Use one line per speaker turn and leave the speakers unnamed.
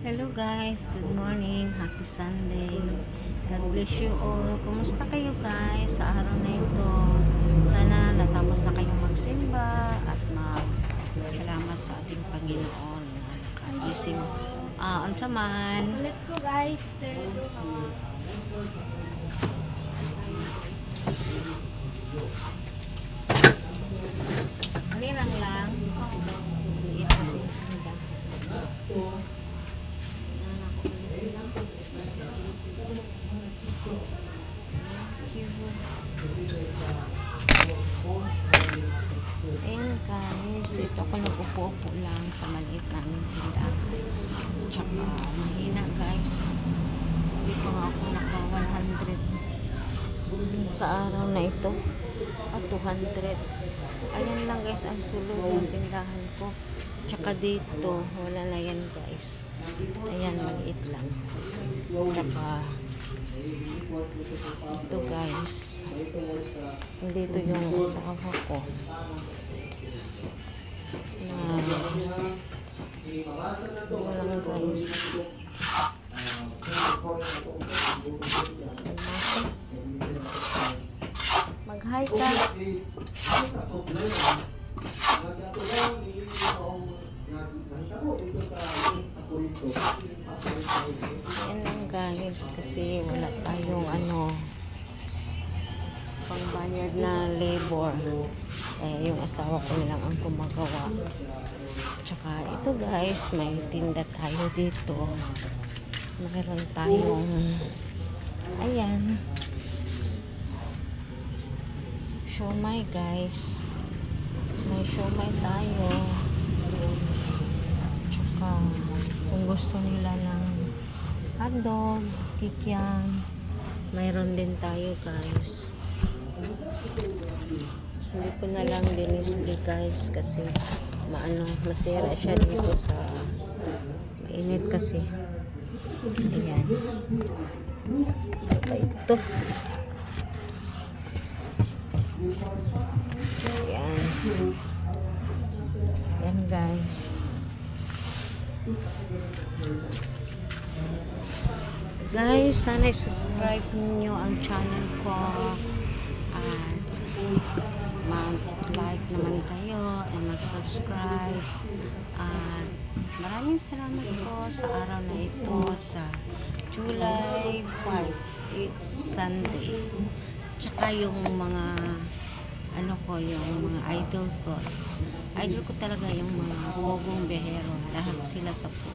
Hello guys, good morning, happy Sunday. God bless you all. Kumusta kayo guys sa araw na ito? Sana natapos na kayong magsimba at salamat sa ating Panginoon na nakagising. Unsa man.
Let's go guys.
Alilang lang. Maliit na tinda. Ayan guys, ito ako nag-upo-upo lang sa maliit naming tindahan. Tsaka mahina guys, hindi pa nga ako naka 100 sa araw na ito at 200. Ayan lang guys ang sulod ng tindahan ko. Tsaka dito wala na yan guys, ayan maliit lang. Tsaka ito guys, dito yung asawa ko na walang guys. Mag-hi ka. Ayan lang guys, kasi wala tayong pangbayad na labor. Yung asawa ko lang ang gumagawa. Tsaka ito guys, may tinda tayo dito. Mayroon tayong ayan, siomai guys. May siomai tayo. Tsaka kung gusto nila ng hotdog, kikiam, mayroon din tayo guys. Hindi ko na lang din-display guys kasi masira siya dito sa mainit kasi. Ayan. Ito. Ayan. Ayan guys. Guys, sana i-subscribe niyo ang channel ko at mag-like naman kayo and mag-subscribe. At maraming salamat po sa araw na ito, sa July 5. It's Sunday. Tsaka yung mga yung mga idol ko talaga yung mga pogong behero, lahat sila sa